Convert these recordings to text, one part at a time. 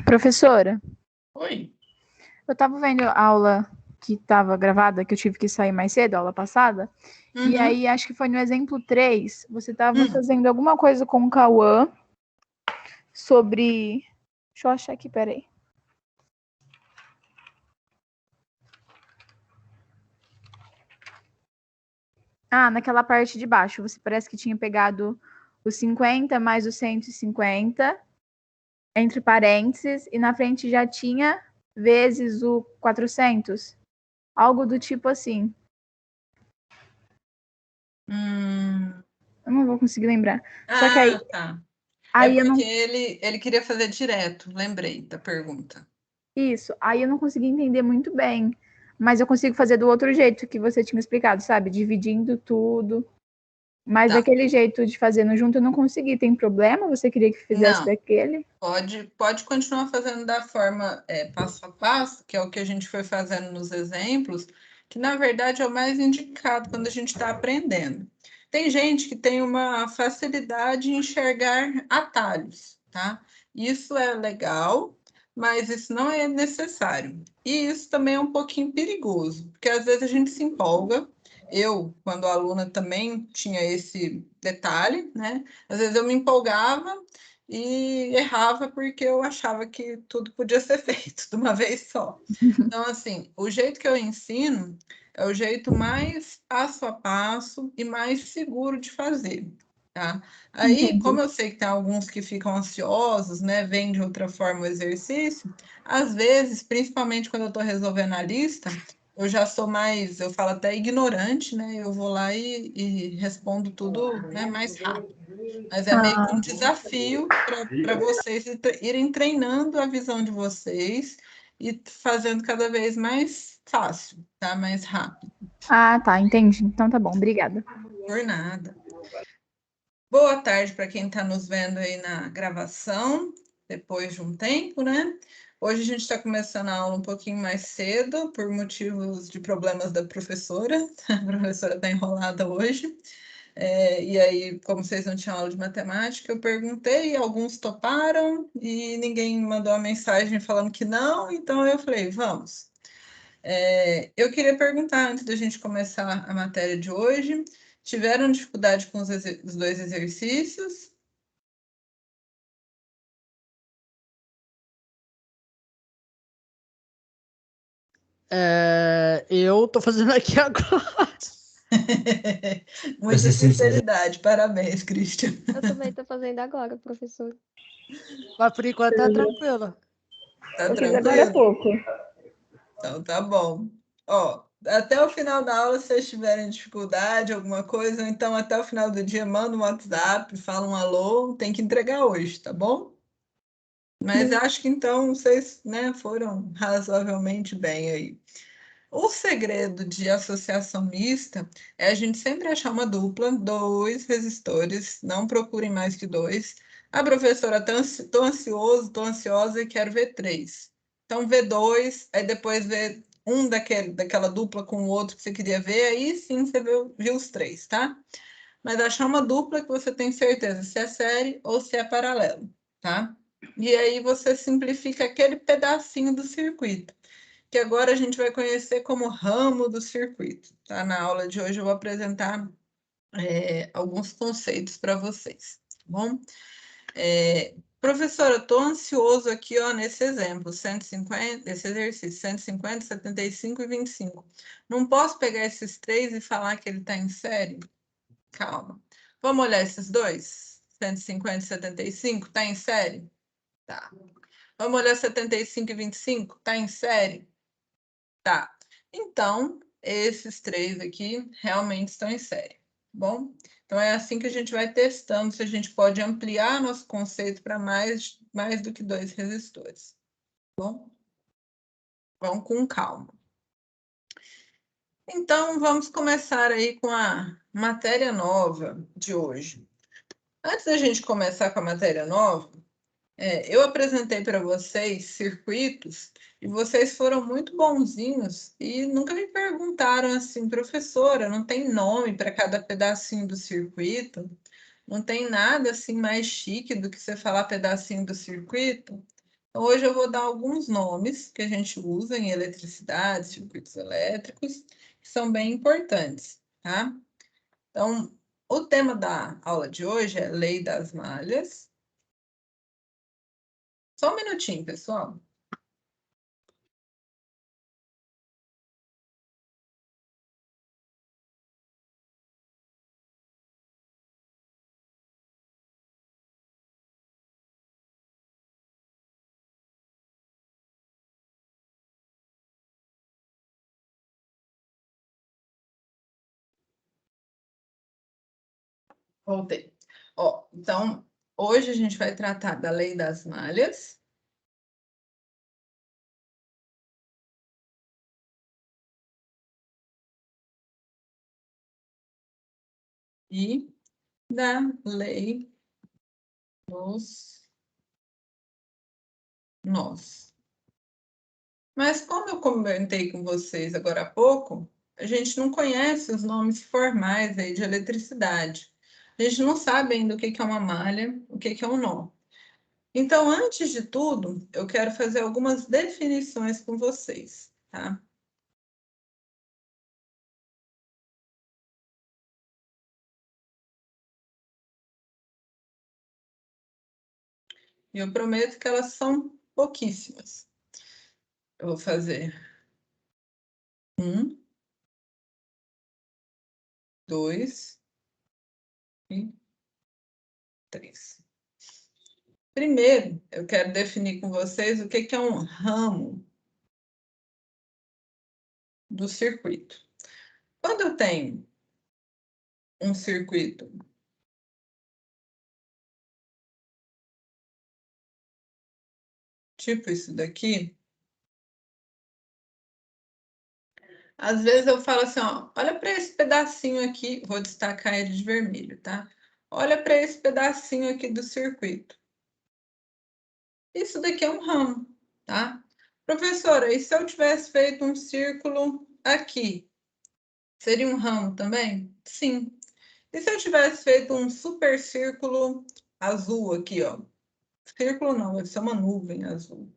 Professora, Oi. eu estava vendo a aula que estava gravada, que eu tive que sair mais cedo, a aula passada, e Uhum. aí acho que foi no exemplo 3, você estava fazendo alguma coisa com o Cauã sobre... Deixa eu achar aqui, peraí. Ah, naquela parte de baixo, você parece que tinha pegado os 50 mais os 150, entre parênteses, e na frente já tinha vezes o 400. Algo do tipo assim. Eu não vou conseguir lembrar. Só que Ah, tá. É aí eu porque não... ele queria fazer direto, lembrei da pergunta. Isso, aí eu não consegui entender muito bem. Mas eu consigo fazer do outro jeito que você tinha explicado, sabe? Dividindo tudo. Mas Tá. daquele jeito de fazendo junto eu não consegui. Tem problema? Você queria que fizesse Não, daquele? pode continuar fazendo da forma passo a passo, que é o que a gente foi fazendo nos exemplos, que na verdade é o mais indicado quando a gente está aprendendo. Tem gente que tem uma facilidade em enxergar atalhos, tá? Isso é legal, mas isso não é necessário. E isso também é um pouquinho perigoso, porque às vezes a gente se empolga. Eu, quando aluna, também tinha esse detalhe, né? Às vezes eu me empolgava e errava porque eu achava que tudo podia ser feito de uma vez só. Então, assim, o jeito que eu ensino é o jeito mais passo a passo e mais seguro de fazer, tá? Aí, Entendi. como eu sei que tem alguns que ficam ansiosos, né, vêm de outra forma o exercício, às vezes, principalmente quando eu estou resolvendo a lista, eu já sou mais, eu falo até ignorante, né? Eu vou lá e respondo tudo, né, mais rápido. Mas é meio que um Ah, desafio para vocês irem treinando a visão de vocês e fazendo cada vez mais fácil, tá? Mais rápido. tá, entendi. Então tá bom, obrigada. Por nada. Boa tarde para quem está nos vendo aí na gravação, depois de um tempo, né? Hoje a gente está começando a aula um pouquinho mais cedo, por motivos de problemas da professora. A professora está enrolada hoje. E aí, como vocês não tinham aula de matemática, eu perguntei, alguns toparam e ninguém mandou uma mensagem falando que não, então eu falei, vamos. Eu queria perguntar, antes da gente começar a matéria de hoje, tiveram dificuldade com os dois exercícios? Eu tô fazendo aqui agora. Muita sinceridade, parabéns, Christian. Eu também estou fazendo agora, professor. Mas por enquanto tá tranquilo. Tá Eu fiz agora há tranquilo? pouco. Então tá bom. Ó, até o final da aula, se vocês tiverem dificuldade, alguma coisa, ou então até o final do dia, manda um WhatsApp, fala um alô, tem que entregar hoje, tá bom? Mas acho que então vocês, né, foram razoavelmente bem aí. O segredo de associação mista é a gente sempre achar uma dupla, dois resistores, não procurem mais que dois. A professora, tô ansioso, tô ansiosa e quero ver três. Então, vê dois, aí depois vê um daquela dupla com o outro que você queria ver, aí sim você viu os três, tá? Mas achar uma dupla que você tem certeza se é série ou se é paralelo, tá? E aí você simplifica aquele pedacinho do circuito que agora a gente vai conhecer como ramo do circuito. Tá? Na aula de hoje eu vou apresentar alguns conceitos para vocês, tá bom? Professora, estou ansioso aqui ó, nesse exemplo, 150, esse exercício, 150, 75 e 25. Não posso pegar esses três e falar que ele está em série? Calma. Vamos olhar esses dois? 150 e 75, está em série? Tá. Vamos olhar 75 e 25? Está em série? Tá. Então, esses três aqui realmente estão em série, tá bom? Então, é assim que a gente vai testando se a gente pode ampliar nosso conceito para mais do que dois resistores, tá bom? Vamos com calma. Então, vamos começar aí com a matéria nova de hoje. Antes da gente começar com a matéria nova, eu apresentei para vocês circuitos e vocês foram muito bonzinhos e nunca me perguntaram assim, professora, não tem nome para cada pedacinho do circuito? Não tem nada assim mais chique do que você falar pedacinho do circuito? Então, hoje eu vou dar alguns nomes que a gente usa em eletricidade, circuitos elétricos, que são bem importantes, tá? Então, o tema da aula de hoje é Lei das Malhas. Só um minutinho, pessoal. Voltei. Ó, então, hoje a gente vai tratar da Lei das Malhas. E da Lei dos Nós. Mas como eu comentei com vocês agora há pouco, a gente não conhece os nomes formais aí de eletricidade. A gente não sabe ainda o que é uma malha, o que é um nó. Então, antes de tudo, eu quero fazer algumas definições com vocês, tá? E eu prometo que elas são pouquíssimas. Eu vou fazer 1, 2 e 3. Primeiro, eu quero definir com vocês o que é um ramo do circuito. Quando eu tenho um circuito tipo isso daqui, às vezes eu falo assim, ó, olha para esse pedacinho aqui, vou destacar ele de vermelho, tá? Olha para esse pedacinho aqui do circuito. Isso daqui é um ramo, tá? Professora, e se eu tivesse feito um círculo aqui, seria um ramo também? Sim. E se eu tivesse feito um super círculo azul aqui, ó? Círculo não, deve ser uma nuvem azul.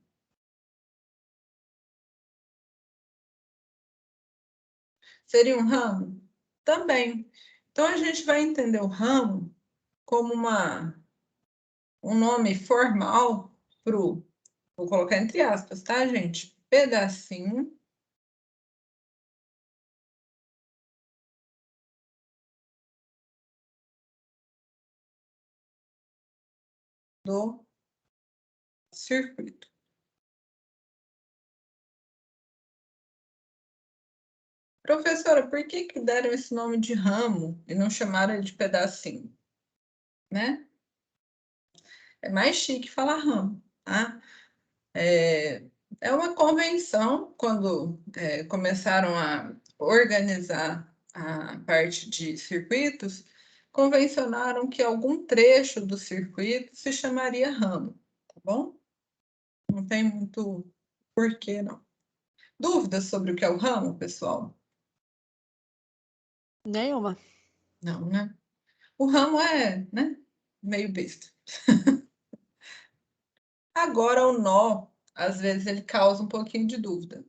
Seria um ramo? Também. Então, a gente vai entender o ramo como um nome formal para o, vou colocar entre aspas, tá, gente? Pedacinho do circuito. Professora, por que deram esse nome de ramo e não chamaram ele de pedacinho? Né? É mais chique falar ramo, tá? É uma convenção, quando começaram a organizar a parte de circuitos, convencionaram que algum trecho do circuito se chamaria ramo, tá bom? Não tem muito porquê, não. Dúvidas sobre o que é o ramo, pessoal? Nenhuma. Não, né? O ramo é, né, meio besta. Agora, o nó, às vezes, ele causa um pouquinho de dúvida.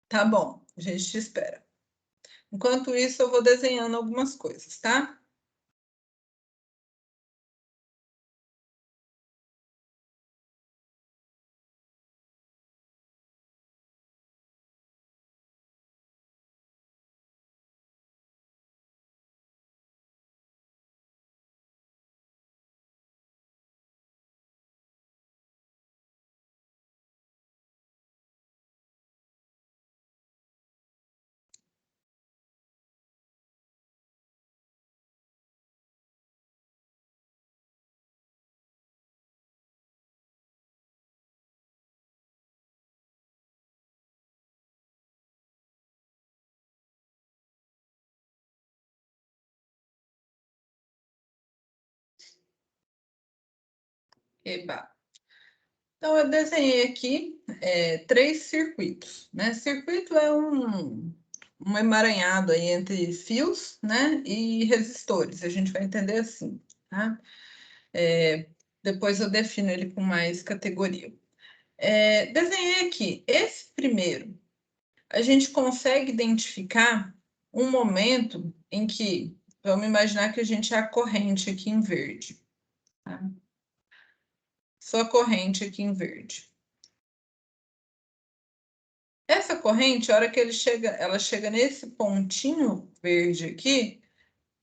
Tá bom, a gente te espera. Enquanto isso, eu vou desenhando algumas coisas, tá? Eba. Então, eu desenhei aqui 3 circuitos, né? Circuito é um emaranhado aí entre fios, né, e resistores. A gente vai entender assim, tá? Depois eu defino ele com mais categoria. Desenhei aqui. Esse primeiro, a gente consegue identificar um momento em que, vamos imaginar que a gente é a corrente aqui em verde. Tá? Sua corrente aqui em verde. Essa corrente, a hora que ela chega nesse pontinho verde aqui,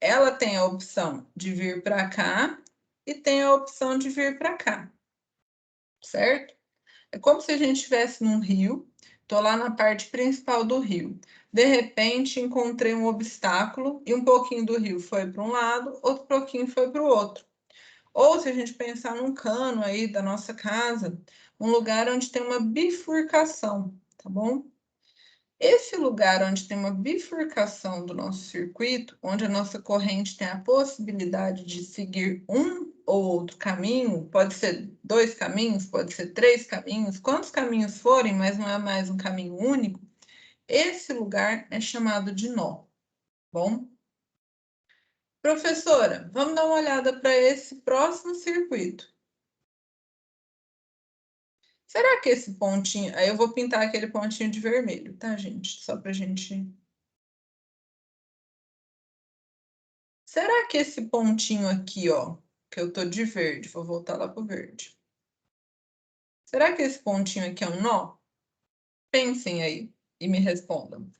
ela tem a opção de vir para cá e tem a opção de vir para cá, certo? É como se a gente estivesse num rio, estou lá na parte principal do rio. De repente, encontrei um obstáculo e um pouquinho do rio foi para um lado, outro pouquinho foi para o outro. Ou se a gente pensar num cano aí da nossa casa, um lugar onde tem uma bifurcação, tá bom? Esse lugar onde tem uma bifurcação do nosso circuito, onde a nossa corrente tem a possibilidade de seguir um ou outro caminho, pode ser 2 caminhos, pode ser 3 caminhos, quantos caminhos forem, mas não é mais um caminho único, esse lugar é chamado de nó, bom? Professora, vamos dar uma olhada para esse próximo circuito. Será que esse pontinho... Aí eu vou pintar aquele pontinho de vermelho, tá, gente? Só para a gente... Será que esse pontinho aqui, ó, que eu tô de verde, vou voltar lá pro verde. Será que esse pontinho aqui é um nó? Pensem aí e me respondam.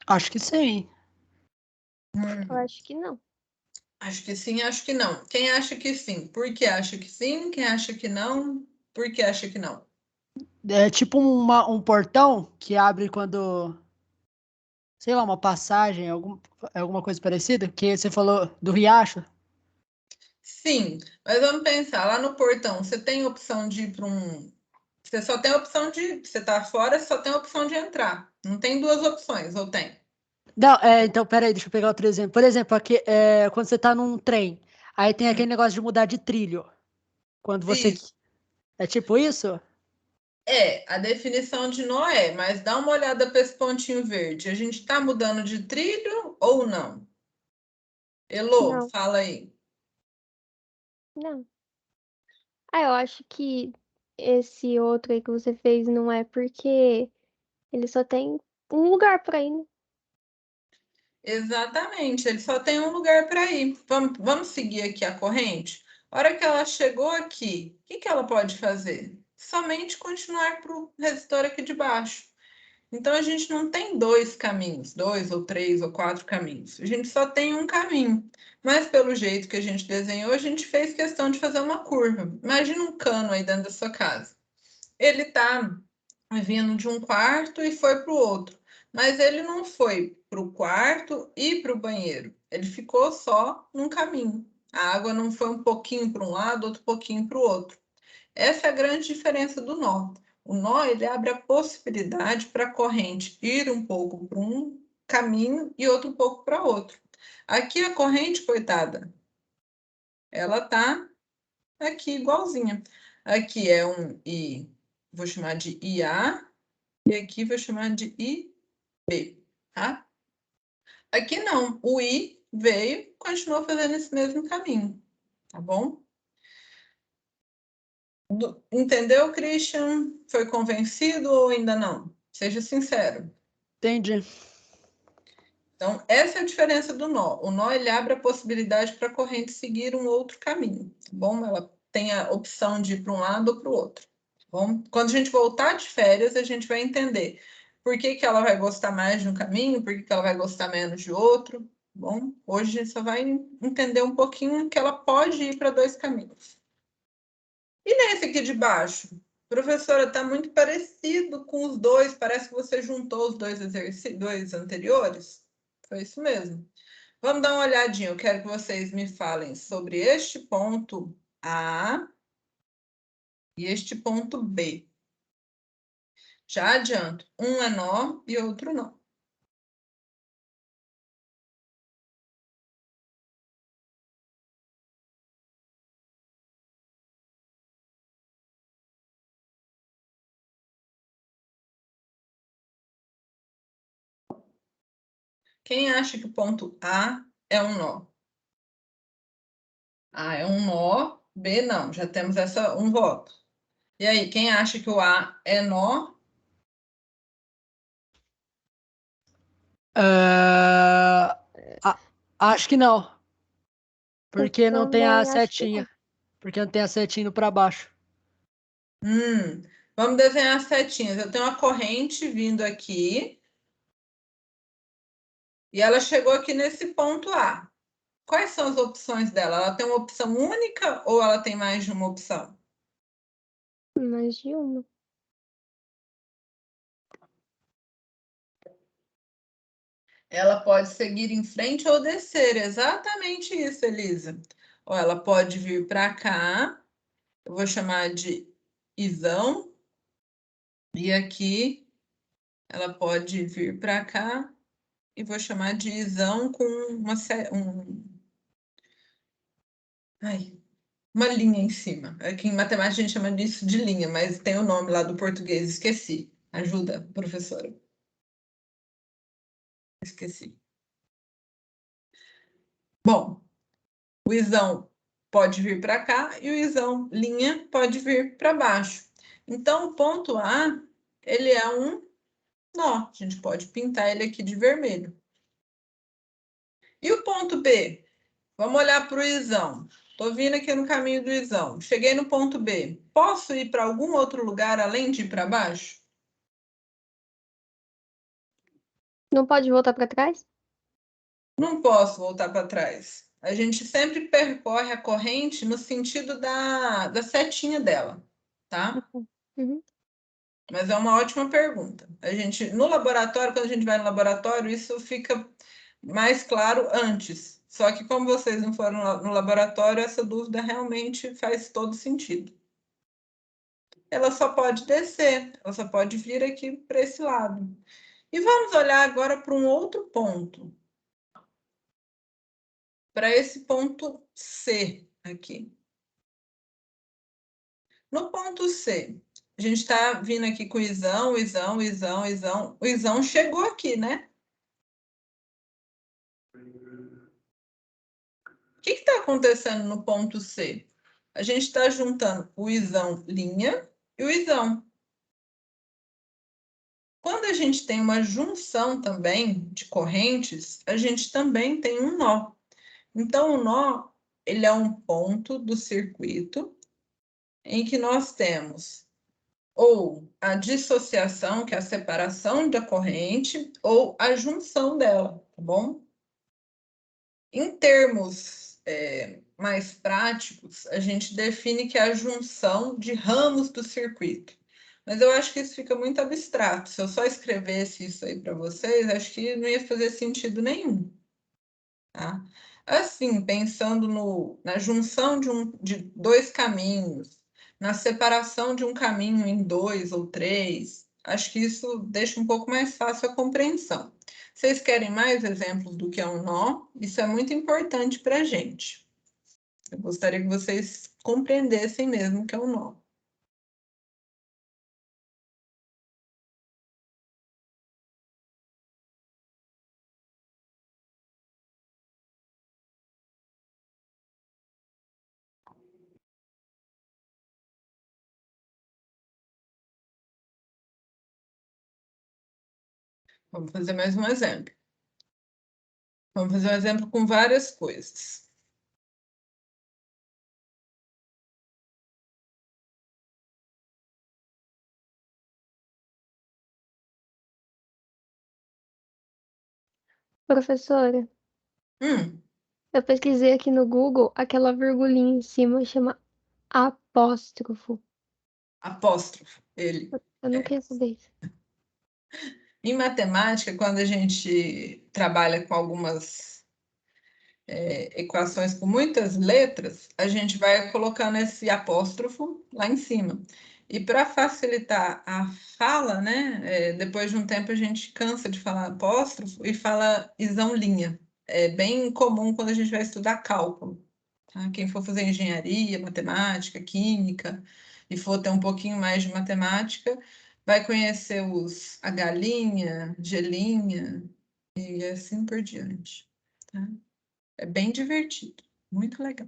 Acho que sim. Eu acho que não. Acho que sim, acho que não. Quem acha que sim? Por que acha que sim? Quem acha que não? Por que acha que não? É tipo um portão que abre quando, sei lá, uma passagem, alguma coisa parecida, que você falou do riacho. Sim, mas vamos pensar, lá no portão, você tem opção de ir para um... Você só tem a opção de... Você tá fora, só tem a opção de entrar. Não tem duas opções, ou tem? Não, então, peraí, deixa eu pegar outro exemplo. Por exemplo, aqui, quando você tá num trem, aí tem aquele negócio de mudar de trilho. Quando você. Isso. É tipo isso? A definição de nó mas dá uma olhada para esse pontinho verde. A gente está mudando de trilho ou não? Elô, Não, fala aí. não. Ah, eu acho que esse outro aí que você fez não é porque ele só tem um lugar pra ir, né? Exatamente, ele só tem um lugar para ir. Vamos seguir aqui a corrente? A hora que ela chegou aqui, o que que ela pode fazer? Somente continuar para o resistor aqui de baixo. Então, a gente não tem dois caminhos, dois ou três ou quatro caminhos. A gente só tem um caminho. Mas, pelo jeito que a gente desenhou, a gente fez questão de fazer uma curva. Imagina um cano aí dentro da sua casa. Ele está vindo de um quarto e foi para o outro. Mas ele não foi para o quarto e para o banheiro. Ele ficou só num caminho. A água não foi um pouquinho para um lado, outro pouquinho para o outro. Essa é a grande diferença do nó. O nó ele abre a possibilidade para a corrente ir um pouco para um caminho e outro pouco para outro. Aqui a corrente, coitada, ela tá aqui igualzinha. Aqui é um I, vou chamar de IA, e aqui vou chamar de IB, tá? Aqui não, o I veio, continua fazendo esse mesmo caminho, tá bom? Entendeu, Christian? Foi convencido ou ainda não? Seja sincero. Entendi. Então, essa é a diferença do nó. O nó ele abre a possibilidade para a corrente seguir um outro caminho, tá bom? Ela tem a opção de ir para um lado ou para o outro, tá bom? Quando a gente voltar de férias, a gente vai entender por que que ela vai gostar mais de um caminho, por que que ela vai gostar menos de outro, tá bom? Hoje a gente só vai entender um pouquinho que ela pode ir para dois caminhos. E nesse aqui de baixo? Professora, está muito parecido com os dois, parece que você juntou os dois exercícios, dois anteriores. Foi isso mesmo. Vamos dar uma olhadinha. Eu quero que vocês me falem sobre este ponto A e este ponto B. Já adianto, um é nó e outro não. Quem acha que o ponto A é um nó? A é um nó, B não. Já temos um voto. E aí, quem acha que o A é nó? Acho que não. Porque não tem a também acho que setinha. não. Porque não tem a setinha indo pra baixo. Vamos desenhar as setinhas. Eu tenho uma corrente vindo aqui. E ela chegou aqui nesse ponto A. Quais são as opções dela? Ela tem uma opção única ou ela tem mais de uma opção? Mais de uma. Ela pode seguir em frente ou descer. Exatamente isso, Elisa. Ou ela pode vir para cá. Eu vou chamar de isão. E aqui ela pode vir para cá. E vou chamar de isão com uma linha em cima. Aqui em matemática a gente chama disso de linha, mas tem o nome lá do português, esqueci. Ajuda, professora. Esqueci. Bom, o isão pode vir para cá e o isão linha pode vir para baixo. Então, o ponto A, ele é um nó. A gente pode pintar ele aqui de vermelho. E o ponto B? Vamos olhar para o isão. Estou vindo aqui no caminho do isão. Cheguei no ponto B. Posso ir para algum outro lugar além de ir para baixo? Não pode voltar pra trás? Não posso voltar para trás. A gente sempre percorre a corrente no sentido da setinha dela, tá? Uhum. Mas é uma ótima pergunta. No laboratório, quando a gente vai no laboratório, isso fica mais claro antes. Só que como vocês não foram no laboratório, essa dúvida realmente faz todo sentido. Ela só pode descer, ela só pode vir aqui para esse lado. E vamos olhar agora para um outro ponto. Para esse ponto C aqui. No ponto C, a gente está vindo aqui com isão, isão, isão, isão. O isão chegou aqui, né? O que está acontecendo no ponto C? A gente está juntando o isão linha e o isão. Quando a gente tem uma junção também de correntes, a gente também tem um nó. Então, o nó, ele é um ponto do circuito em que nós temos ou a dissociação, que é a separação da corrente, ou a junção dela, tá bom? Em termos mais práticos, a gente define que é a junção de ramos do circuito. Mas eu acho que isso fica muito abstrato. Se eu só escrevesse isso aí para vocês, acho que não ia fazer sentido nenhum. Tá? Assim, pensando na junção de dois caminhos, na separação de um caminho em dois ou três, acho que isso deixa um pouco mais fácil a compreensão. Vocês querem mais exemplos do que é um nó? Isso é muito importante para a gente. Eu gostaria que vocês compreendessem mesmo o que é um nó. Vamos fazer mais um exemplo. Vamos fazer um exemplo com várias coisas. Professora, eu pesquisei aqui no Google, aquela virgulinha em cima chama apóstrofo. Apóstrofo, ele. Eu não queria saber isso. Em matemática, quando a gente trabalha com algumas equações com muitas letras, a gente vai colocando esse apóstrofo lá em cima. E para facilitar a fala, né, depois de um tempo a gente cansa de falar apóstrofo e fala isão linha. É bem comum quando a gente vai estudar cálculo. Tá? Quem for fazer engenharia, matemática, química, e for ter um pouquinho mais de matemática, vai conhecer os H', G', E assim por diante, tá? É bem divertido, muito legal.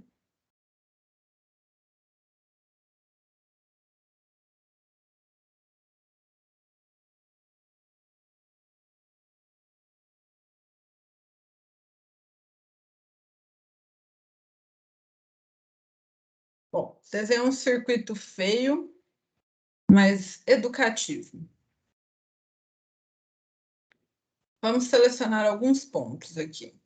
Bom, desenhei um circuito feio, mas educativo. Vamos selecionar alguns pontos aqui.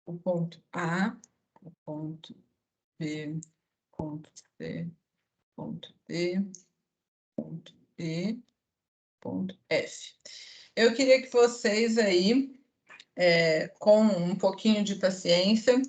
O ponto A, o ponto B, ponto C, ponto D, ponto E, ponto F. Eu queria que vocês aí, com um pouquinho de paciência,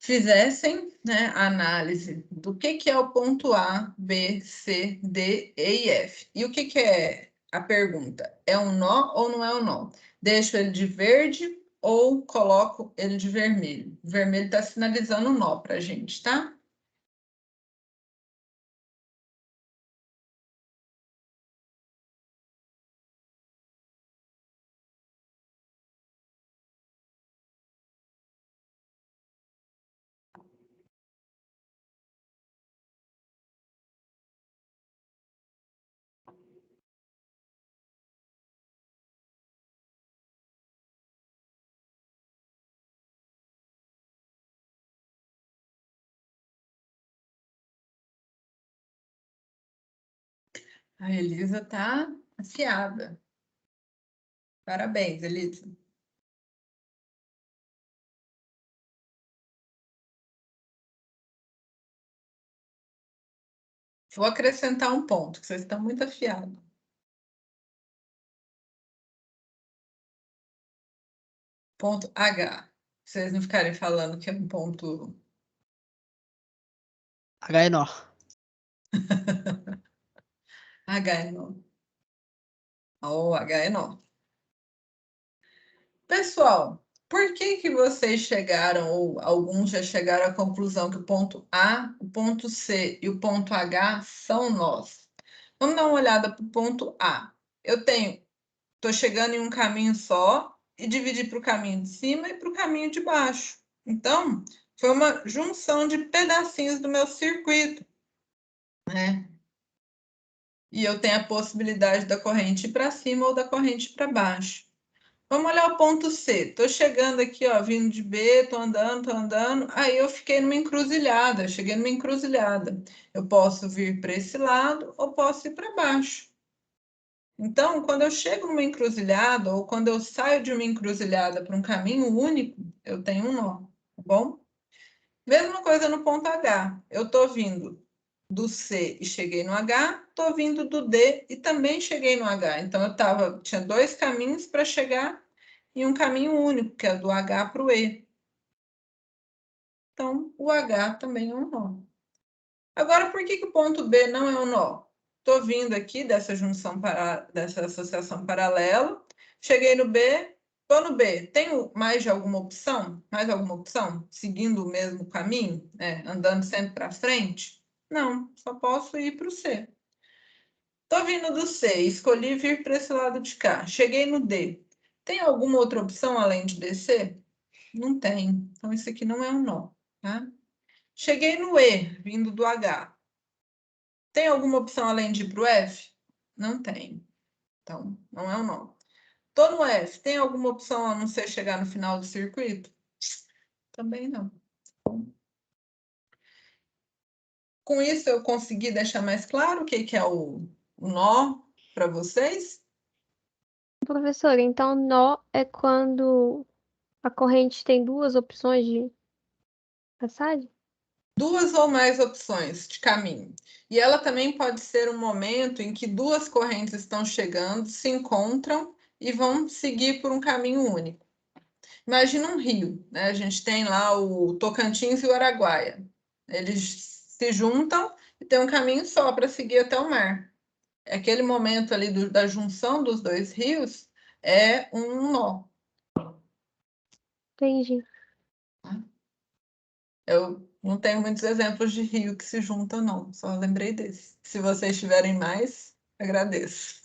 fizessem, né, a análise do que é o ponto A, B, C, D, E e F. E o que é a pergunta? É um nó ou não é um nó? Deixo ele de verde ou coloco ele de vermelho? O vermelho está sinalizando um nó para a gente, tá? A Elisa tá afiada. Parabéns, Elisa. Vou acrescentar um ponto, que vocês estão muito afiados. Ponto H. Vocês não ficarem falando que é um ponto... H é nó. H é nó. Ou H é nó. Pessoal, por que vocês chegaram, ou alguns já chegaram à conclusão que o ponto A, o ponto C e o ponto H são nós? Vamos dar uma olhada para o ponto A. Estou chegando em um caminho só e dividi para o caminho de cima e para o caminho de baixo. Então, foi uma junção de pedacinhos do meu circuito, né? E eu tenho a possibilidade da corrente ir para cima ou da corrente para baixo. Vamos olhar o ponto C. Estou chegando aqui, ó, vindo de B, estou andando. Aí eu fiquei numa encruzilhada, cheguei numa encruzilhada. Eu posso vir para esse lado ou posso ir para baixo. Então, quando eu chego numa encruzilhada ou quando eu saio de uma encruzilhada para um caminho único, eu tenho um nó, tá bom? Mesma coisa no ponto H. Eu estou vindo do C e cheguei no H, estou vindo do D e também cheguei no H. Então, tinha dois caminhos para chegar em um caminho único, que é do H para o E. Então, o H também é um nó. Agora, por que o ponto B não é um nó? Estou vindo aqui dessa dessa associação paralela, cheguei no B, estou no B. Tenho mais de alguma opção? Mais alguma opção? Seguindo o mesmo caminho? Andando sempre para frente? Não, só posso ir para o C. Estou vindo do C, escolhi vir para esse lado de cá. Cheguei no D. Tem alguma outra opção além de descer? Não tem. Então, isso aqui não é um nó, tá? Cheguei no E, vindo do H. Tem alguma opção além de ir para o F? Não tem. Então, não é um nó. Tô no F. Tem alguma opção a não ser chegar no final do circuito? Também não. Com isso, eu consegui deixar mais claro o que é o nó para vocês? Professor, então nó é quando a corrente tem duas opções de passagem? Duas ou mais opções de caminho. E ela também pode ser um momento em que duas correntes estão chegando, se encontram e vão seguir por um caminho único. Imagina um rio, né? A gente tem lá o Tocantins e o Araguaia. Eles se juntam e tem um caminho só para seguir até o mar. Aquele momento ali da junção dos dois rios é um nó. Entendi. Eu não tenho muitos exemplos de rio que se juntam, não. Só lembrei desse. Se vocês tiverem mais, agradeço.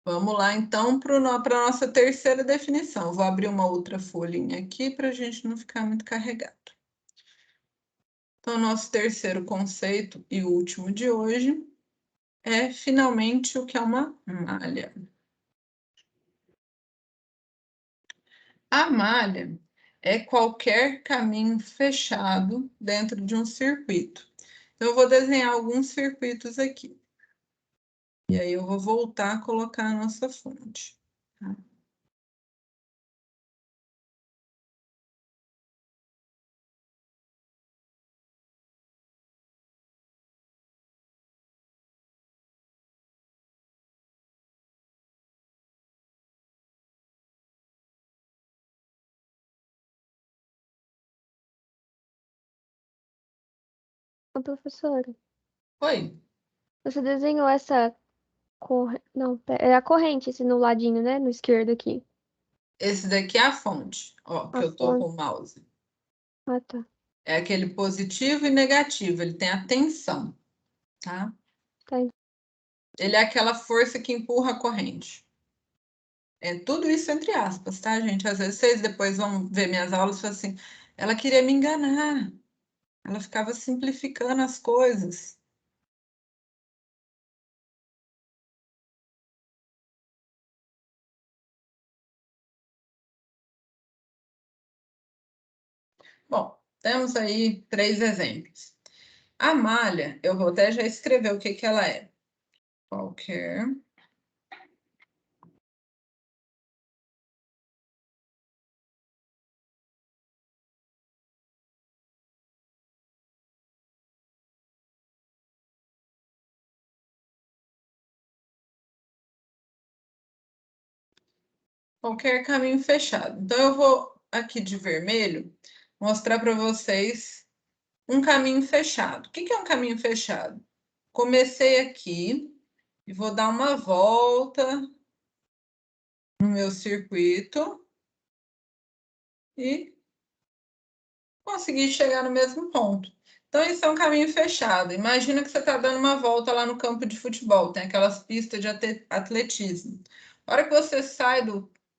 Vamos lá, então, para a nossa terceira definição. Vou abrir uma outra folhinha aqui para a gente não ficar muito carregado. Então, nosso terceiro conceito e último de hoje é, finalmente, o que é uma malha. A malha é qualquer caminho fechado dentro de um circuito. Então, eu vou desenhar alguns circuitos aqui. E aí, eu vou voltar a colocar a nossa fonte. Tá? Ô, professora, Oi, você desenhou essa Não, é a corrente, esse no ladinho, né? No esquerdo aqui. esse daqui é a fonte, ó, que A eu tô com fonte. o mouse. Ah, tá. É aquele positivo e negativo, ele tem a tensão, tá? Tá. Ele é aquela força que empurra a corrente. É tudo isso entre aspas, tá, gente? Às vezes vocês depois vão ver minhas aulas e falam assim, ela queria me enganar, ela ficava simplificando as coisas. Bom, temos aí 3 exemplos. A malha, eu vou até já escrever o que que ela é. Qualquer qualquer caminho fechado. Então, eu vou aqui de vermelho mostrar para vocês um caminho fechado. O que que é um caminho fechado? Comecei aqui e vou dar uma volta no meu circuito e conseguir chegar no mesmo ponto. Então, isso é um caminho fechado. Imagina que você está dando uma volta lá no campo de futebol, tem aquelas pistas de atletismo. A hora que você sai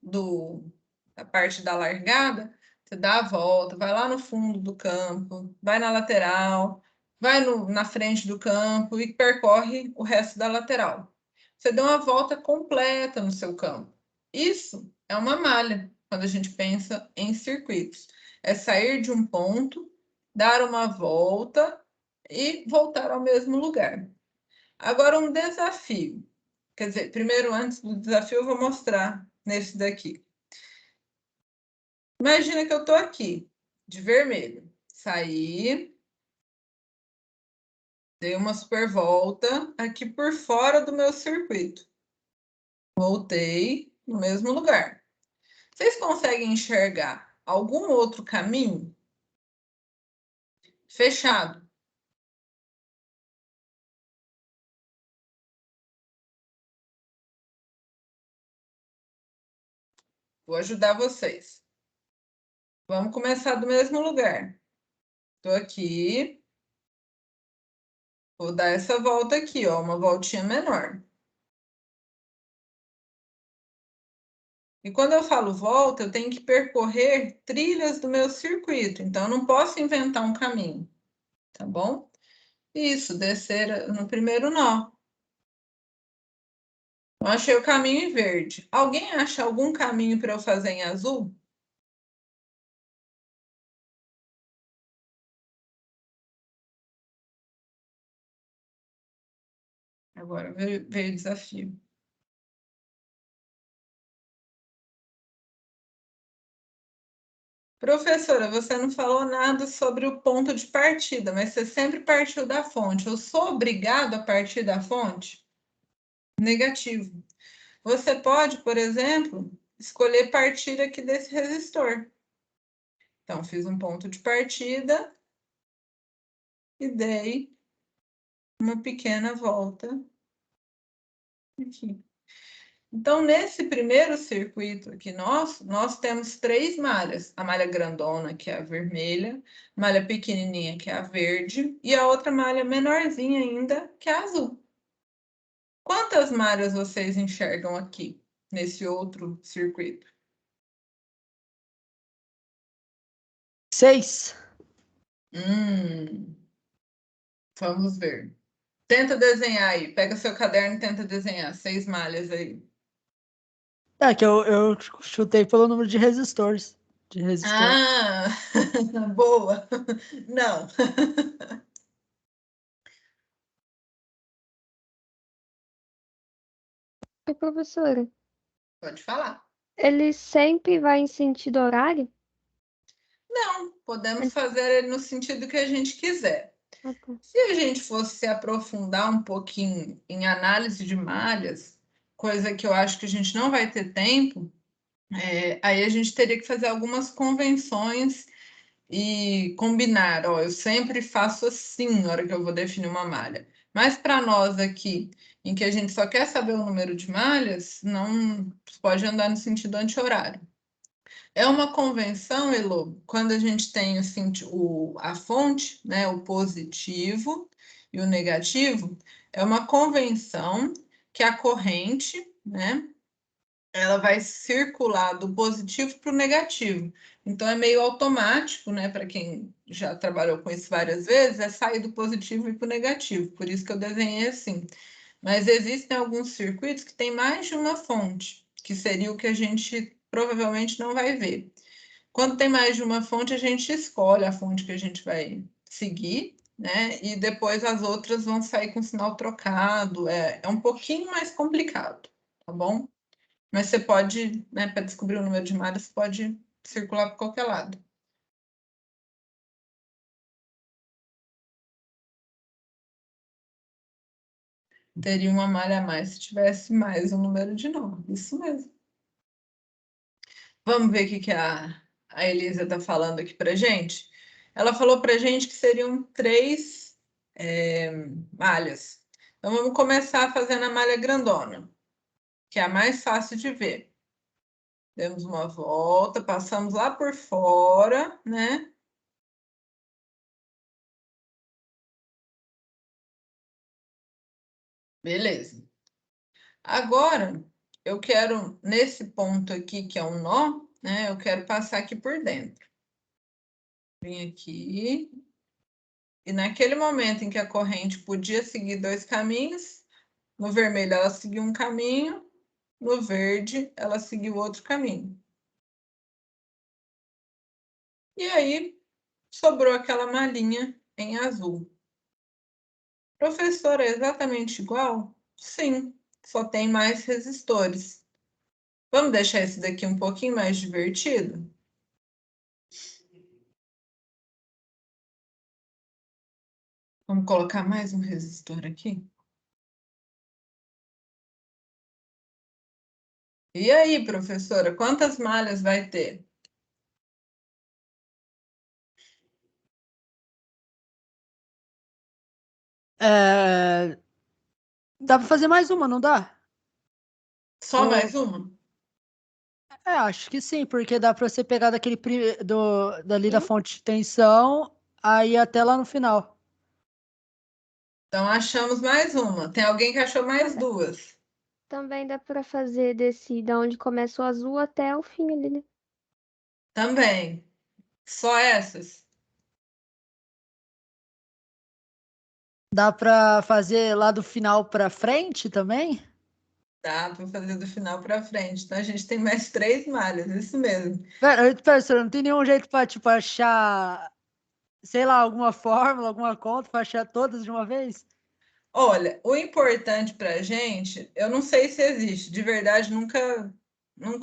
da parte da largada, você dá a volta, vai lá no fundo do campo, vai na lateral, vai na frente do campo e percorre o resto da lateral. Você deu uma volta completa no seu campo. Isso é uma malha, quando a gente pensa em circuitos. É sair de um ponto, dar uma volta e voltar ao mesmo lugar. Agora, um desafio. Quer dizer, primeiro, antes do desafio, eu vou mostrar nesse daqui. Imagina que eu estou aqui, de vermelho. Saí, dei uma super volta aqui por fora do meu circuito. Voltei no mesmo lugar. Vocês conseguem enxergar algum outro caminho fechado? Vou ajudar vocês. Vamos começar do mesmo lugar. Estou aqui. Vou dar essa volta aqui, ó, uma voltinha menor. E quando eu falo volta, eu tenho que percorrer trilhas do meu circuito. Então, eu não posso inventar um caminho, tá bom? Isso, descer no primeiro nó. Eu achei o caminho em verde. Alguém acha algum caminho para eu fazer em azul? Agora veio o desafio. Professora, você não falou nada sobre o ponto de partida, mas você sempre partiu da fonte. Eu sou obrigado a partir da fonte? Negativo. Você pode, por exemplo, escolher partir aqui desse resistor. Então, fiz um ponto de partida e dei uma pequena volta aqui. Então, nesse primeiro circuito aqui nós temos 3 malhas. A malha grandona, que é a vermelha, malha pequenininha, que é a verde, e a outra malha menorzinha ainda, que é a azul. Quantas malhas vocês enxergam aqui, nesse outro circuito? 6. Vamos ver. Tenta desenhar aí. Pega seu caderno e tenta desenhar 6 malhas aí. É que eu chutei pelo número de resistores. De resistor. Ah, boa. Não. E professora, Pode falar. ele sempre vai em sentido horário? Não, podemos fazer ele no sentido que a gente quiser. Ah, tá. Se a gente fosse se aprofundar um pouquinho em análise de malhas, coisa que eu acho que a gente não vai ter tempo, aí a gente teria que fazer algumas convenções e combinar. Ó, eu sempre faço assim na hora que eu vou definir uma malha. Mas para nós aqui, em que a gente só quer saber o número de malhas, não pode andar no sentido anti-horário. É uma convenção, Elo, quando a gente tem a fonte, né, o positivo e o negativo, é uma convenção que a corrente, né, ela vai circular do positivo para o negativo. Então é meio automático, né, para quem já trabalhou com isso várias vezes, é sair do positivo e para o negativo. Por isso que eu desenhei assim. Mas existem alguns circuitos que têm mais de uma fonte, que seria o que a gente provavelmente não vai ver. Quando tem mais de uma fonte, a gente escolhe a fonte que a gente vai seguir, né? E depois as outras vão sair com sinal trocado. É um pouquinho mais complicado, tá bom? Mas você pode, né, para descobrir o número de malhas, você pode circular para qualquer lado. Teria uma malha a mais se tivesse mais um número de nó. Isso mesmo. Vamos ver o que a Elisa está falando aqui para gente. Ela falou para gente que seriam 3 malhas. Então, vamos começar fazendo a malha grandona, que é a mais fácil de ver. Demos uma volta, passamos lá por fora, né? Beleza. Agora, eu quero, nesse ponto aqui, que é um nó, né? Eu quero passar aqui por dentro. Vim aqui. E naquele momento em que a corrente podia seguir 2 caminhos, no vermelho ela seguiu um caminho, no verde ela seguiu outro caminho. E aí, sobrou aquela malinha em azul. Professor, é exatamente igual? Sim, só tem mais resistores. Vamos deixar esse daqui um pouquinho mais divertido? Vamos colocar mais um resistor aqui? E aí, professora, quantas malhas vai ter? Dá pra fazer mais uma, não dá? Só mais uma? Acho que sim, porque dá pra você pegar dali da Sim. fonte de tensão, aí até lá no final. Então, achamos mais uma. Tem alguém que achou mais 2? Também dá pra fazer da onde começa o azul até o fim ali, né? Também. Só essas? Dá pra fazer lá do final pra frente também? Dá para fazer do final para frente. Então, a gente tem mais 3 malhas, isso mesmo. Pera, professor, não tem nenhum jeito pra, tipo, achar, sei lá, alguma fórmula, alguma conta pra achar todas de uma vez? Olha, o importante para a gente, eu não sei se existe, de verdade, nunca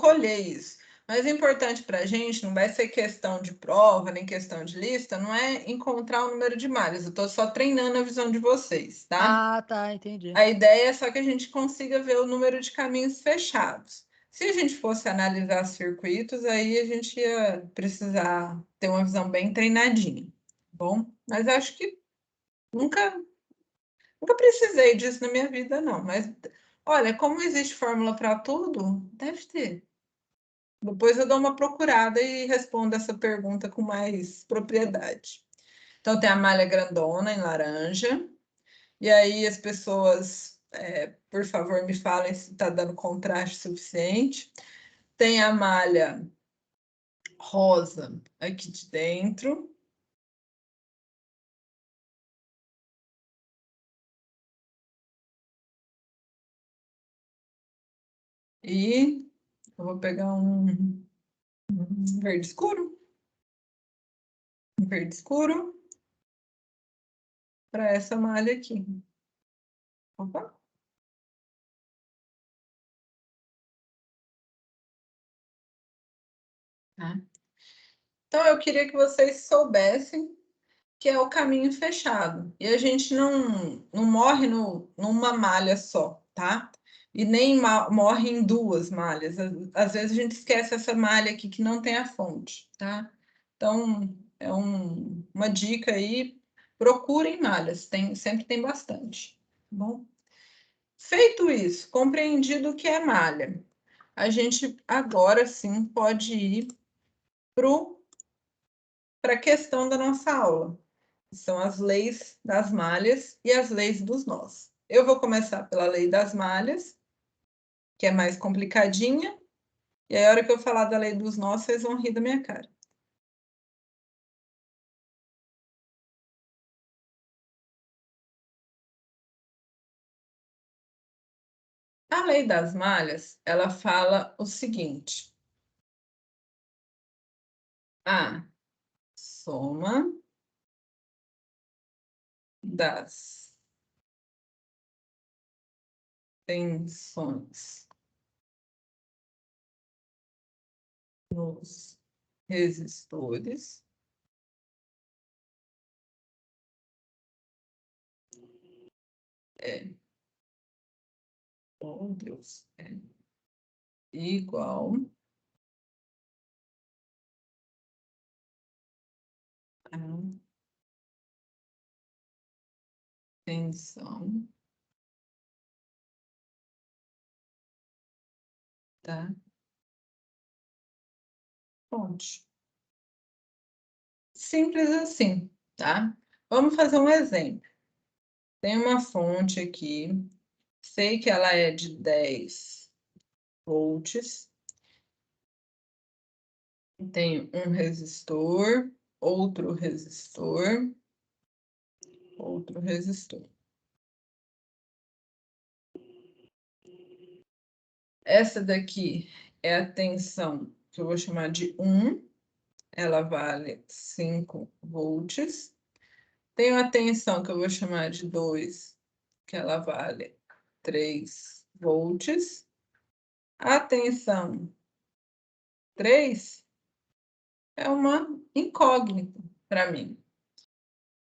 olhei isso. Mas o importante para a gente não vai ser questão de prova, nem questão de lista, não é encontrar o número de malhas. Eu estou só treinando a visão de vocês, tá? Ah, tá, entendi. A ideia é só que a gente consiga ver o número de caminhos fechados. Se a gente fosse analisar circuitos, aí a gente ia precisar ter uma visão bem treinadinha, tá bom? Mas acho que nunca precisei disso na minha vida, não. Mas Olha, como existe fórmula para tudo, deve ter. Depois eu dou uma procurada e respondo essa pergunta com mais propriedade. Então, tem a malha grandona em laranja. E aí as pessoas, por favor, me falem se está dando contraste suficiente. Tem a malha rosa aqui de dentro. E eu vou pegar um verde escuro. Um verde escuro para essa malha aqui. Opa. Tá? Então, eu queria que vocês soubessem que é o caminho fechado. E a gente não morre numa malha só, tá? E nem morre em duas malhas. Às vezes a gente esquece essa malha aqui que não tem a fonte, tá? Então, é uma dica aí, procurem malhas, sempre tem bastante, tá bom? Feito isso, compreendido o que é malha, a gente agora sim pode ir para a questão da nossa aula. São as leis das malhas e as leis dos nós. Eu vou começar pela lei das malhas, que é mais complicadinha, e aí, a hora que eu falar da lei dos nós, vocês vão rir da minha cara. A lei das malhas, ela fala o seguinte: a soma das tensões nos resistores é, oh Deus, é igual a tensão da fonte. Simples assim, tá? Vamos fazer um exemplo. Tem uma fonte aqui, sei que ela é de 10 volts. Tem um resistor, outro resistor, outro resistor. Essa daqui é a tensão que eu vou chamar de 1, ela vale 5 volts. Tenho a tensão que eu vou chamar de 2, que ela vale 3 volts. A tensão 3 é uma incógnita para mim.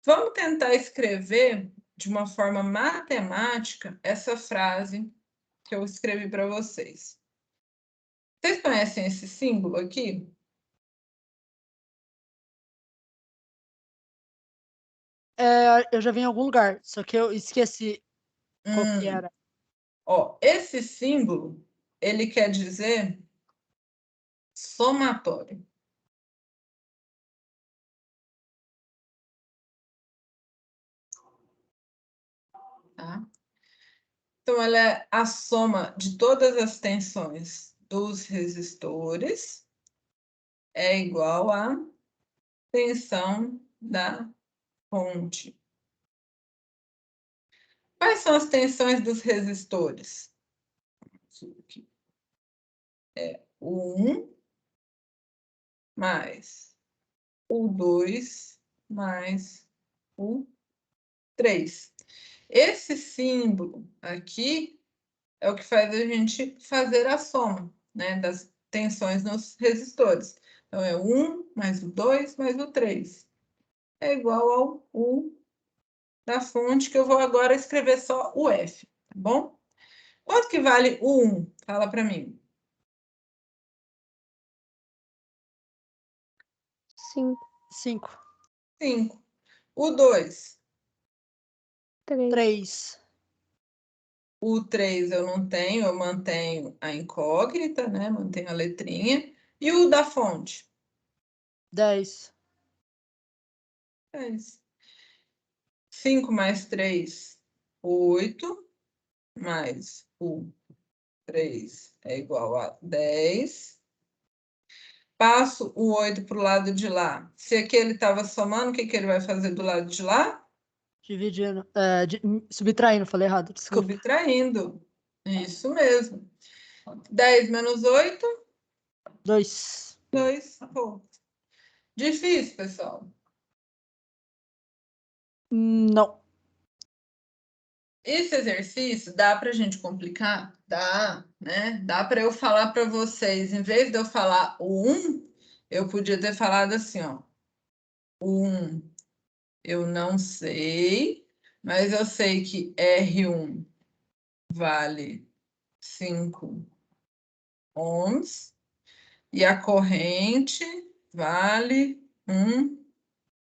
Vamos tentar escrever de uma forma matemática essa frase que eu escrevi para vocês. Vocês conhecem esse símbolo aqui? Eu já vi em algum lugar, só que eu esqueci qual que era. Ó, esse símbolo, ele quer dizer somatório. Tá? Então, ela é a soma de todas as tensões dos resistores é igual à tensão da fonte. Quais são as tensões dos resistores? É o 1 mais o 2 mais o 3. Esse símbolo aqui é o que faz a gente fazer a soma, né, das tensões nos resistores. Então, é o 1 mais o 2 mais o 3. É igual ao U da fonte, que eu vou agora escrever só o F, tá bom? Quanto que vale o 1? Fala para mim. 5, 5. 5. O 2? 3, 3. O 3 eu não tenho, eu mantenho a incógnita, né? Mantenho a letrinha. E o da fonte? 10. 10. 5 mais 3, 8. Mais o 3 é igual a 10. Passo o 8 para o lado de lá. Se aqui ele estava somando, o que ele vai fazer do lado de lá? Dividindo. Subtraindo, falei errado, desculpa. Subtraindo. Isso mesmo. 10 menos 8, 2. 2. Pô. Difícil, pessoal. Não. Esse exercício dá para a gente complicar? Dá, né? Dá para eu falar para vocês, em vez de eu falar o 1, eu podia ter falado assim, ó. O 1 eu não sei, mas eu sei que R1 vale 5 ohms e a corrente vale 1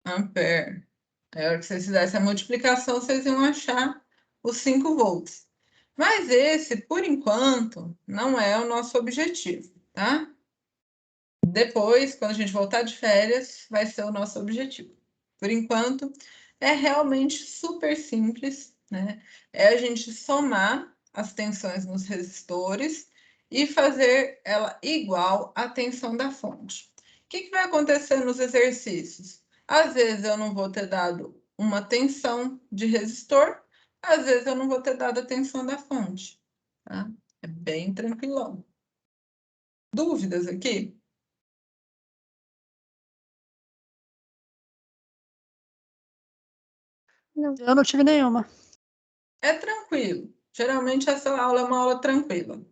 ampere. Aí, a hora que vocês fizessem a multiplicação, vocês iam achar os 5 volts. Mas esse, por enquanto, não é o nosso objetivo, tá? Depois, quando a gente voltar de férias, vai ser o nosso objetivo. Por enquanto, é realmente super simples, né? É a gente somar as tensões nos resistores e fazer ela igual à tensão da fonte. O que vai acontecer nos exercícios? Às vezes eu não vou ter dado uma tensão de resistor, às vezes eu não vou ter dado a tensão da fonte, tá? É bem tranquilão. Dúvidas aqui? Não. Eu não tive nenhuma. É tranquilo. Geralmente essa aula é uma aula tranquila.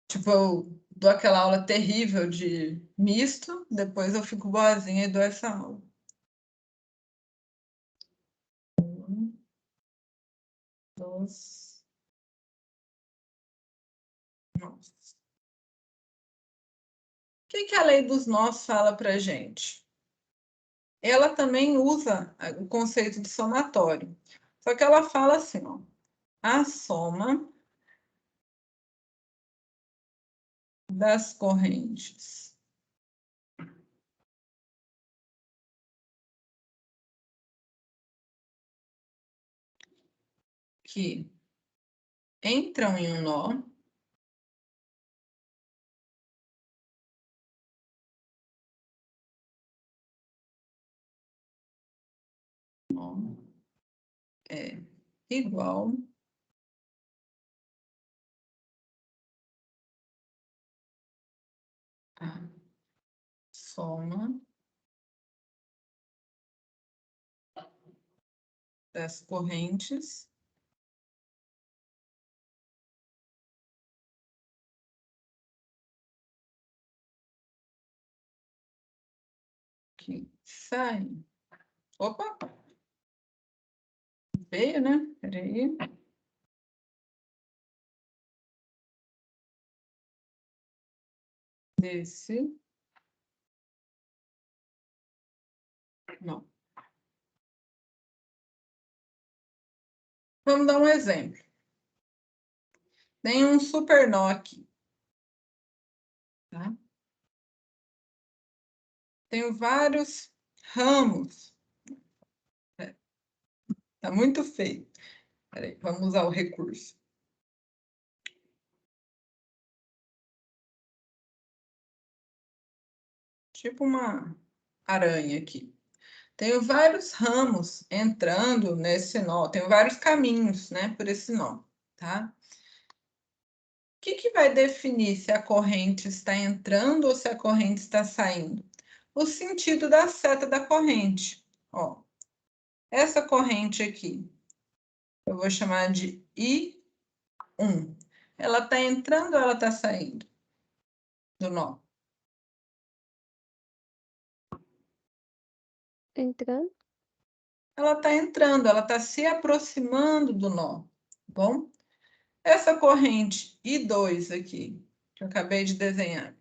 Tipo, eu dou aquela aula terrível de misto, depois eu fico boazinha e dou essa aula. Dos nós. O que a lei dos nós fala para gente? Ela também usa o conceito de somatório. Só que ela fala assim, ó, a soma das correntes que entram em um nó é igual a soma das correntes que saem. Opa! Veio, né? Peraí. Desse. Não. Vamos dar um exemplo. Tem um supernó aqui. Tá? Tenho vários ramos. Tá muito feio. Peraí, vamos usar o recurso. Tipo uma aranha aqui. Tenho vários ramos entrando nesse nó. Tenho vários caminhos, né, por esse nó, tá? O que vai definir se a corrente está entrando ou se a corrente está saindo? O sentido da seta da corrente. Ó, essa corrente aqui, eu vou chamar de I1. Ela está entrando ou ela está saindo do nó? Entrando. Ela está entrando, ela está se aproximando do nó, tá bom? Essa corrente I2 aqui, que eu acabei de desenhar,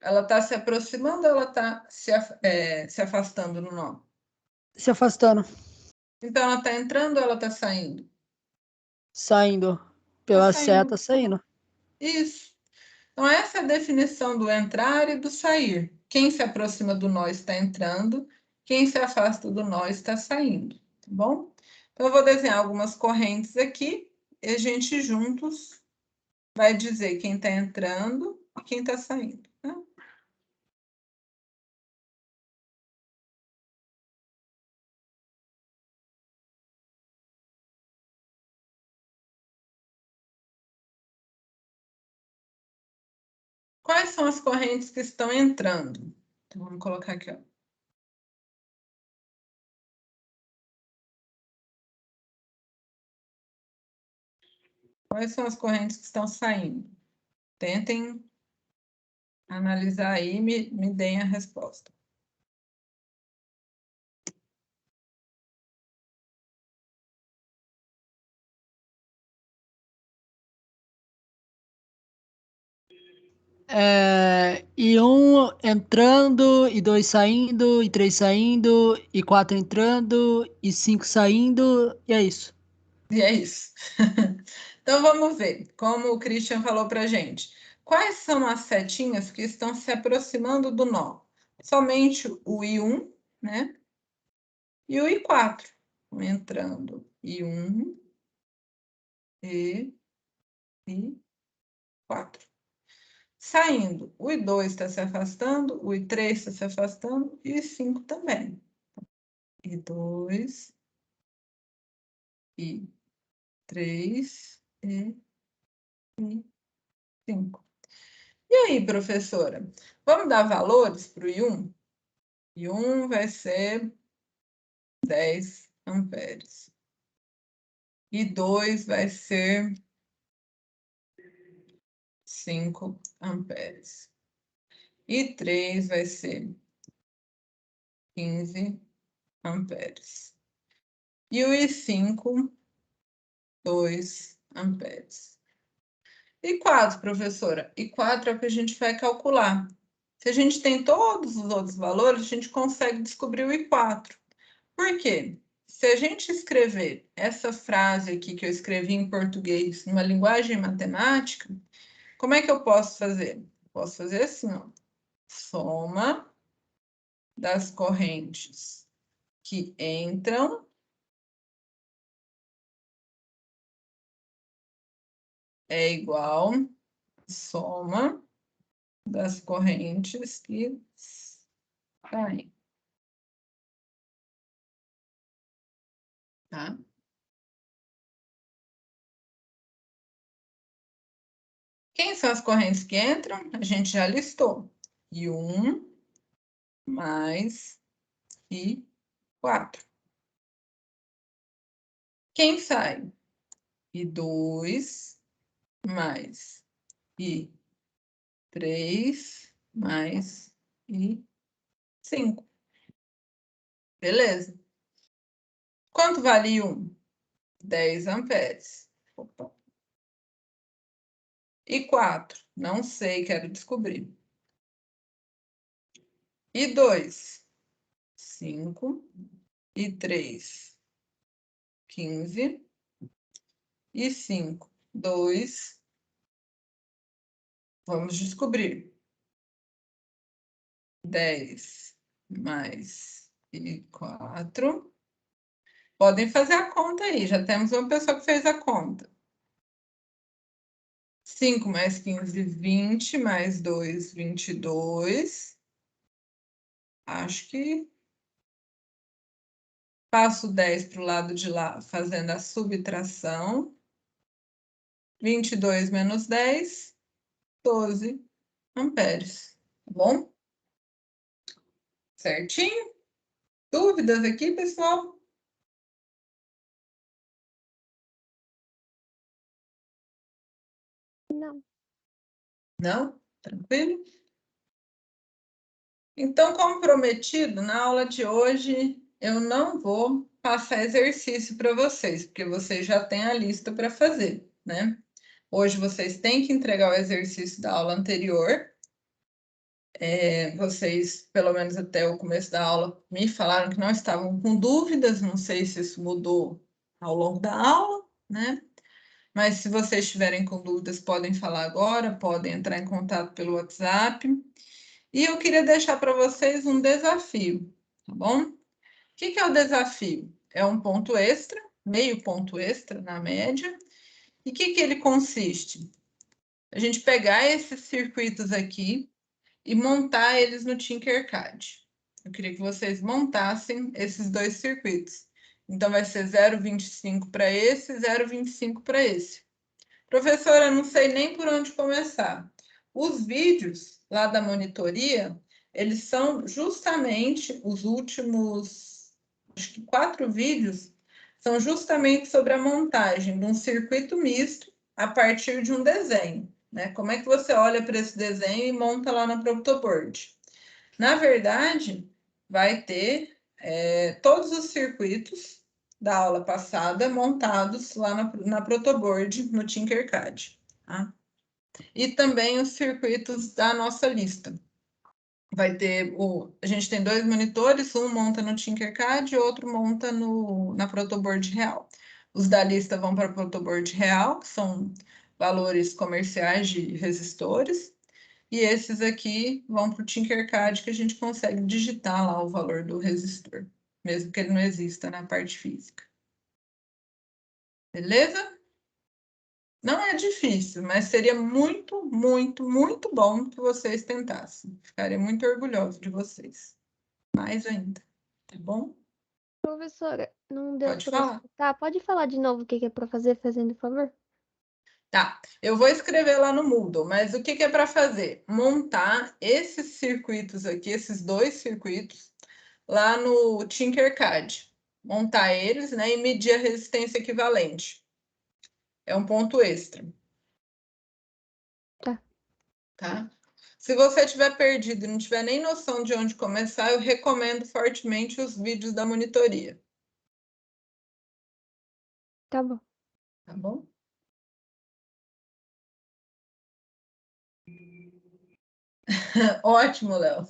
ela está se aproximando ou ela está se afastando no nó? Se afastando. Então, ela está entrando ou ela está saindo? Saindo pela saindo. seta, saindo. Isso. Então, essa é a definição do entrar e do sair. Quem se aproxima do nó está entrando, quem se afasta do nó está saindo, tá bom? Então, eu vou desenhar algumas correntes aqui e a gente juntos vai dizer quem está entrando e quem está saindo, tá? Quais são as correntes que estão entrando? Então, vamos colocar aqui, ó. Quais são as correntes que estão saindo? Tentem analisar aí e me deem a resposta. E 1 entrando, e 2 saindo, e 3 saindo, e 4 entrando, e 5 saindo, e é isso. E é isso. Então, vamos ver, como o Christian falou para a gente. Quais são as setinhas que estão se aproximando do nó? Somente o I1, né? E o I4. Entrando I1 e I4. Saindo, o I2 está se afastando, o I3 está se afastando e o I5 também. I2, I3 e I5. E aí, professora? Vamos dar valores para o I1? I1 vai ser 10 amperes. I2 vai ser 5 amperes. I3 vai ser 15 amperes. E o I5, 2 amperes. I4, professora? I4 é o que a gente vai calcular. Se a gente tem todos os outros valores, a gente consegue descobrir o I4. Por quê? Se a gente escrever essa frase aqui que eu escrevi em português numa linguagem matemática, como é que eu posso fazer? Posso fazer assim, ó. Soma das correntes que entram é igual soma das correntes que saem. Tá? Quem são as correntes que entram? A gente já listou. I1 mais I4. Quem sai? I2 mais I3 mais I5. Beleza? Quanto vale I1? 10 amperes. Opa. I4? Não sei, quero descobrir. I2? 5. I3? 15. I5? 2. Vamos descobrir. 10 mais I4. Podem fazer a conta aí, já temos uma pessoa que fez a conta. 5 mais 15, 20, mais 2, 22. Acho que passo 10 para o lado de lá, fazendo a subtração. 22 menos 10, 12 amperes. Tá bom? Certinho? Dúvidas aqui, pessoal? Não. Não? Tranquilo? Então, como prometido, na aula de hoje eu não vou passar exercício para vocês, porque vocês já têm a lista para fazer, né? Hoje vocês têm que entregar o exercício da aula anterior Vocês, pelo menos até o começo da aula, me falaram que não estavam com dúvidas, não sei se isso mudou ao longo da aula, né? Mas se vocês estiverem com dúvidas, podem falar agora, podem entrar em contato pelo WhatsApp. E eu queria deixar para vocês um desafio, tá bom? O que é o desafio? É um ponto extra, meio ponto extra na média. E o que ele consiste? A gente pegar esses circuitos aqui e montar eles no Tinkercad. Eu queria que vocês montassem esses dois circuitos. Então, vai ser 0,25 para esse e 0,25 para esse. Professora, eu não sei nem por onde começar. Os vídeos lá da monitoria, eles são justamente os últimos, acho que 4 vídeos, são justamente sobre a montagem de um circuito misto a partir de um desenho, né? Como é que você olha para esse desenho e monta lá na Protoboard? Na verdade, vai ter todos os circuitos da aula passada montados lá na Protoboard, no Tinkercad. Tá? E também os circuitos da nossa lista. Vai ter a gente tem 2 monitores, um monta no Tinkercad e outro monta na Protoboard real. Os da lista vão para a Protoboard real, que são valores comerciais de resistores, e esses aqui vão para o Tinkercad, que a gente consegue digitar lá o valor do resistor, mesmo que ele não exista na parte física. Beleza? Não é difícil, mas seria muito, muito, muito bom que vocês tentassem. Ficaria muito orgulhoso de vocês. Mais ainda, tá bom? Professora, não deu Pode pra falar. escutar? Pode falar de novo o que é pra fazer, fazendo favor? Tá, eu vou escrever lá no Moodle, mas o que é para fazer? Montar esses circuitos aqui, esses 2 circuitos, lá no Tinkercad. Montar eles, né, e medir a resistência equivalente. É um ponto extra. Tá. Tá? Se você tiver perdido e não tiver nem noção de onde começar, eu recomendo fortemente os vídeos da monitoria. Tá bom. Tá bom? Ótimo, Léo.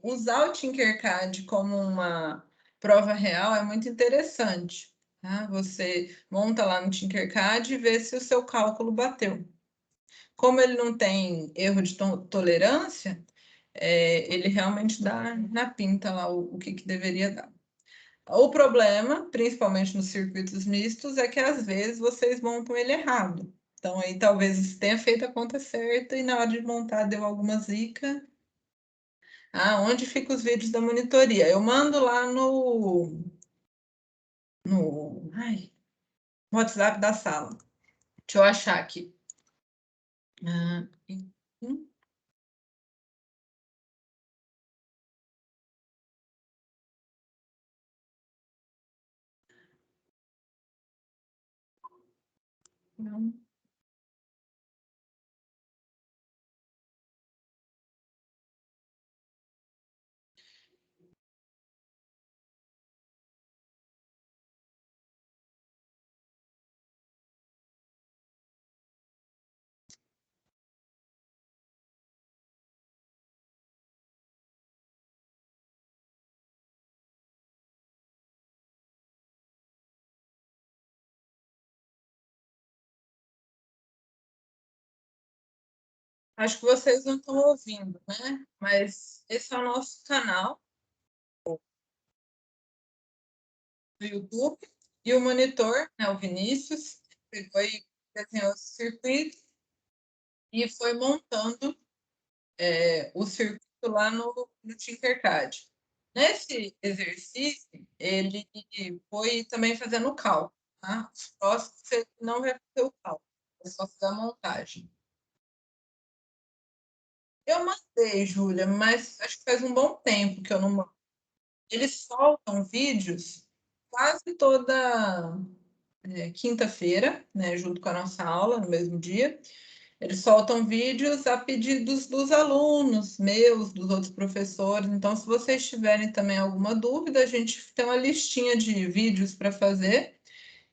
Usar o Tinkercad como uma prova real é muito interessante. Tá? Você monta lá no Tinkercad e vê se o seu cálculo bateu. Como ele não tem erro de tolerância, ele realmente dá na pinta lá o que deveria dar. O problema, principalmente nos circuitos mistos, é que às vezes vocês montam ele errado. Então, aí talvez você tenha feito a conta certa e na hora de montar deu alguma zica. Onde ficam os vídeos da monitoria? Eu mando lá no WhatsApp da sala. Deixa eu achar aqui. Não. Acho que vocês não estão ouvindo, né? Mas esse é o nosso canal do YouTube. E o monitor, né, o Vinícius, pegou e desenhou esse circuito e foi montando o circuito lá no Tinkercad. Nesse exercício, ele foi também fazendo o cálculo. Tá? Os próximos você não vai fazer o cálculo, é só fazer a montagem. Eu mandei, Júlia, mas acho que faz um bom tempo que eu não mando. Eles soltam vídeos quase toda quinta-feira, né, junto com a nossa aula, no mesmo dia. Eles soltam vídeos a pedidos dos alunos, meus, dos outros professores. Então, se vocês tiverem também alguma dúvida, a gente tem uma listinha de vídeos para fazer.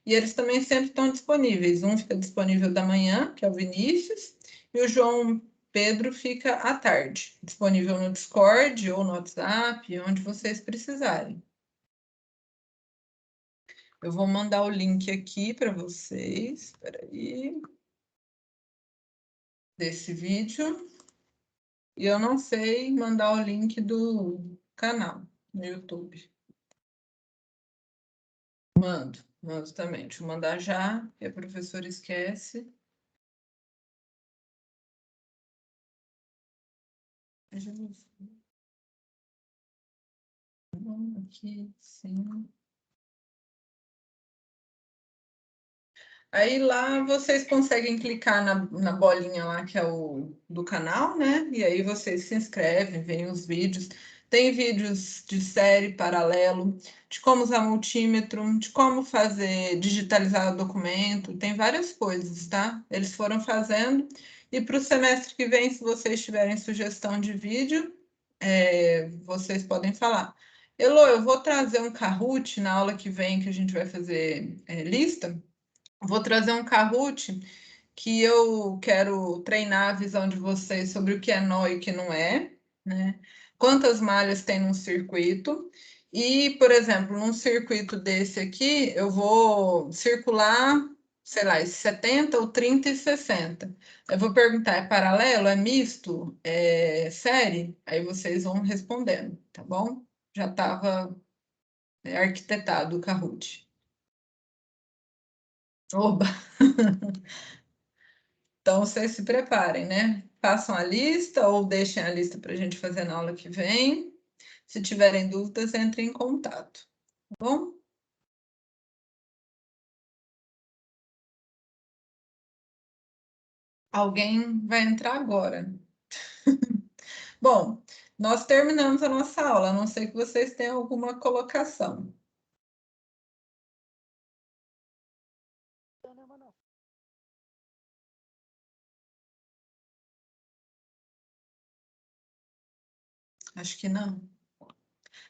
E eles também sempre estão disponíveis. Um fica disponível da manhã, que é o Vinícius, e o João Pedro fica à tarde, disponível no Discord ou no WhatsApp, onde vocês precisarem. Eu vou mandar o link aqui para vocês. Espera aí. Desse vídeo. E eu não sei mandar o link do canal no YouTube. Mando também. Deixa eu mandar já, e a professora esquece. Aqui, sim. Aí lá vocês conseguem clicar na bolinha lá, que é o do canal, né? E aí vocês se inscrevem, veem os vídeos. Tem vídeos de série paralelo, de como usar multímetro, de como fazer, digitalizar o documento, tem várias coisas, tá? Eles foram fazendo. E para o semestre que vem, se vocês tiverem sugestão de vídeo, vocês podem falar. Elô, eu vou trazer um Kahoot na aula que vem, que a gente vai fazer lista. Vou trazer um Kahoot que eu quero treinar a visão de vocês sobre o que é nó e o que não é, né? Quantas malhas tem num circuito. E, por exemplo, num circuito desse aqui, eu vou circular, sei lá, 70 ou 30 e 60. Eu vou perguntar, é paralelo, é misto, é série? Aí vocês vão respondendo, tá bom? Já estava arquitetado o Kahoot. Oba! Então, vocês se preparem, né? Façam a lista ou deixem a lista para a gente fazer na aula que vem. Se tiverem dúvidas, entrem em contato, tá bom? Alguém vai entrar agora. Bom, nós terminamos a nossa aula, a não ser que vocês tenham alguma colocação. Acho que não.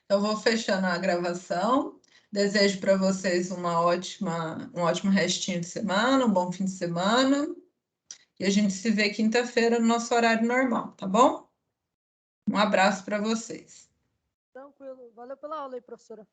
Então, vou fechando a gravação. Desejo para vocês um ótimo restinho de semana, um bom fim de semana. E a gente se vê quinta-feira no nosso horário normal, tá bom? Um abraço para vocês. Tranquilo. Valeu pela aula aí, professora.